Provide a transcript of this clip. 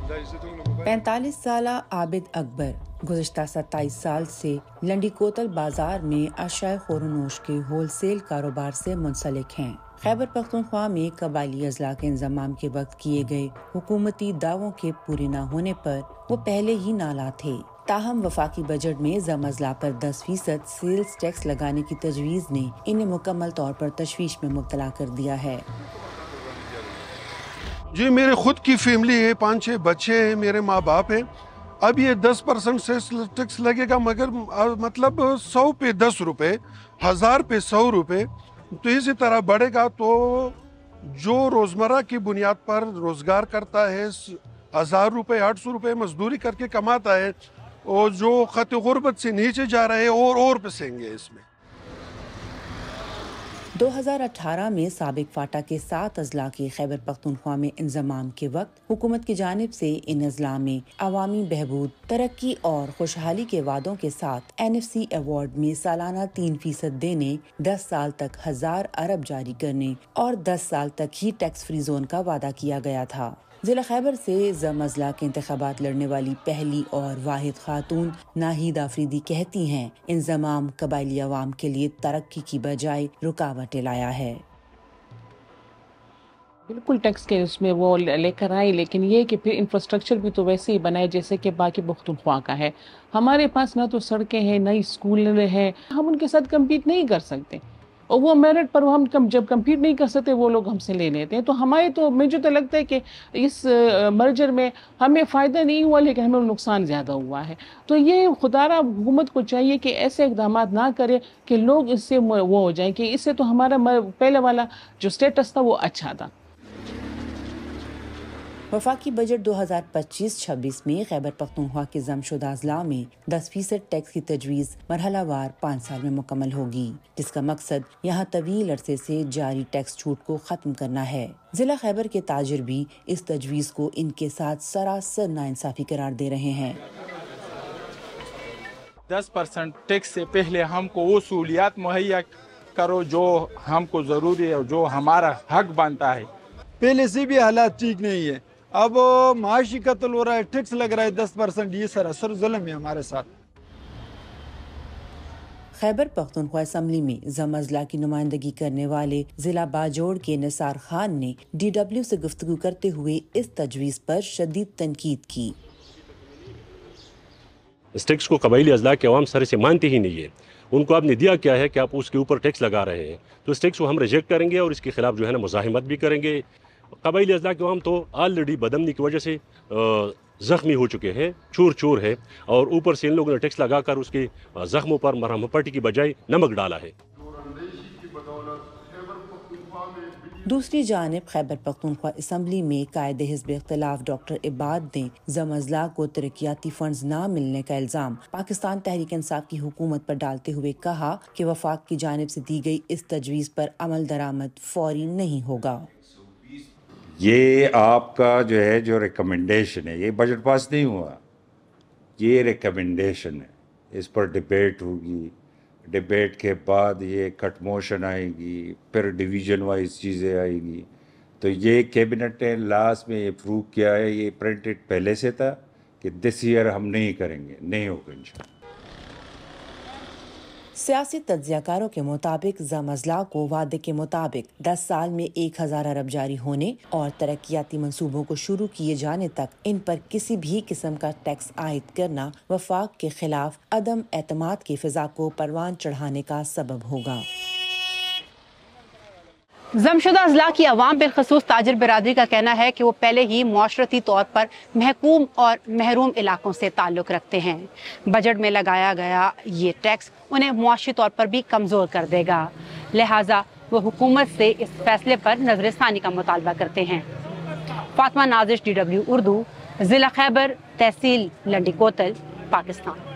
45 साला आबिद अकबर गुज़िश्ता 27 साल से लंडी कोतल बाजार में अशय खोरनोश के होलसेल कारोबार से मुंसलिक हैं। खैबर पख्तूनख्वा में कबायली अजला के इंज़माम के वक्त किए गए हुकूमती दावों के पूरे न होने पर वो पहले ही नाला थे। ताहम वफाकी बजट में ज़म अजला पर 10% सेल्स टैक्स लगाने की तजवीज़ ने इन्हें मुकम्मल तौर पर तशवीश में मुब्तला कर दिया है। जी मेरे खुद की फैमिली है, 5-6 बच्चे हैं, मेरे माँ बाप हैं। अब ये 10% से टैक्स लगेगा, मगर मतलब 100 पे 10 रुपए, 1000 पे 100 रुपए, तो इसी तरह बढ़ेगा। तो जो रोज़मर्रा की बुनियाद पर रोज़गार करता है, 1000 रुपए 800 रुपए मजदूरी करके कमाता है, और जो खत गुर्बत से नीचे जा रहे हैं और पिसेंगे इसमें। 2018 में साबिक फाटा के 7 अजला के खैबर पख्तूनख्वा में इंज़माम के वक्त हुकूमत की जानिब से इन अजला में अवामी बहबूद, तरक्की और खुशहाली के वादों के साथ NFC अवार्ड में सालाना 3% देने, 10 साल तक 1000 अरब जारी करने और 10 साल तक ही टैक्स फ्री जोन का वादा किया गया था। जिला खैबर से ज़म अजला के इंतखाबात लड़ने वाली पहली और वाहिद खातून नाहिद आफरीदी कहती हैं, इंज़माम कबायली अवाम के लिए तरक्की की बजाय रुकावटें लाया है। बिल्कुल टैक्स के उसमें वो लेकर आए, लेकिन ये कि फिर इंफ्रास्ट्रक्चर भी तो वैसे ही बनाए जैसे कि बाकी पख्तूनख्वा का है। हमारे पास ना तो सड़कें हैं, ना ही स्कूल है, हम उनके साथ कम्पीट नहीं कर सकते, और वो मेरिट पर हम जब कम्पीट नहीं कर सकते वो लोग हमसे ले लेते हैं। तो हमारे तो मुझे तो लगता है कि इस मर्जर में हमें फ़ायदा नहीं हुआ, लेकिन हमें नुकसान ज़्यादा हुआ है। तो ये खुदारा हुकूमत को चाहिए कि ऐसे इक़दाम ना करे कि लोग इससे वो हो जाएं कि इससे तो हमारा पहले वाला जो स्टेटस था वो अच्छा था। वफाकी बजट 2025-26 में खैबर पख्तूनख्वा के ज़मशुदा अजला में 10% टैक्स की तजवीज़ मरहलावार 5 साल में मुकम्मल होगी, जिसका मकसद यहाँ तवील अरसे से जारी टैक्स छूट को ख़त्म करना है। जिला खैबर के ताजिर भी इस तजवीज़ को इनके साथ सरासर नाइंसाफ़ी करार दे रहे हैं। 10% टैक्स से पहले हमको वो सहूलियात मुहैया करो जो हमको ज़रूरी है, जो हमारा हक बनता है। पहले से भी हालात ठीक नहीं है, अब माशी कत्ल हो रहा है, टैक्स लग रहा है 10%, ये सरासर जुल्म है हमारे साथ। खैबर पख्तूनख्वा असम्बली में ज़म अजला की नुमाइंदगी करने वाले जिला बाजोड़ के निसार खान ने DW से गुफ्तगू करते हुए इस तजवीज़ पर शदीद तनकीद की। इस टैक्स को कबायली अजला के अवाम सर से मानते ही नहीं है। उनको आपने दिया क्या है कि आप उसके ऊपर टैक्स लगा रहे हैं, तो इस टैक्स को हम रिजेक्ट करेंगे और इसके खिलाफ जो है ना मुज़ाहिमत भी करेंगे। कबायली अजला के अवाम तो ऑलरेडी बदमनी की वजह से ज़ख्मी हो चुके हैं, चूर चूर है, और ऊपर से इन लोगों ने टैक्स लगाकर उसके ज़ख्मों पर मरहम पट्टी की बजाय नमक डाला है। दूसरी जानिब खैबर पख्तूनख्वा असम्बली में कायदे हिज़्ब इख्तिलाफ डॉक्टर इबाद ने ज़म अजला को तरक्याती फंड्स न मिलने का इल्ज़ाम पाकिस्तान तहरीक इंसाफ की हुकूमत पर डालते हुए कहा कि वफाक की जानिब से दी गई इस तजवीज़ पर अमल दरामद फौरी नहीं होगा। ये आपका जो है जो रिकमेंडेशन है, ये बजट पास नहीं हुआ, ये रिकमेंडेशन है, इस पर डिबेट होगी, डिबेट के बाद ये कट मोशन आएगी, फिर डिवीज़न वाइज चीज़ें आएगी। तो ये कैबिनेट ने लास्ट में अप्रूव किया है, ये प्रिंटेड पहले से था कि दिस ईयर हम नहीं करेंगे, नहीं होगा इंशाल्लाह। सियासी तज्ज़ियाकारों के मुताबिक ज़म अजला को वादे के मुताबिक 10 साल में 1000 अरब जारी होने और तरक्याती मंसूबों को शुरू किए जाने तक इन पर किसी भी किस्म का टैक्स आयद करना वफाक के खिलाफ अदम एतमाद की फिजा को परवान चढ़ाने का सबब होगा। ज़मशुदा अजला की अवाम बिलखसूस ताजिर बिरादरी का कहना है कि वो पहले ही मुआशरती तौर पर महकूम और महरूम इलाकों से ताल्लुक़ रखते हैं। बजट में लगाया गया ये टैक्स उन्हें मुआशी तौर पर भी कमज़ोर कर देगा, लिहाजा वो हुकूमत से इस फैसले पर नज़रसानी का मुतालबा करते हैं। फातिमा नाजिश DW उर्दू, ज़िला खैबर, तहसील लंडी कोतल, पाकिस्तान।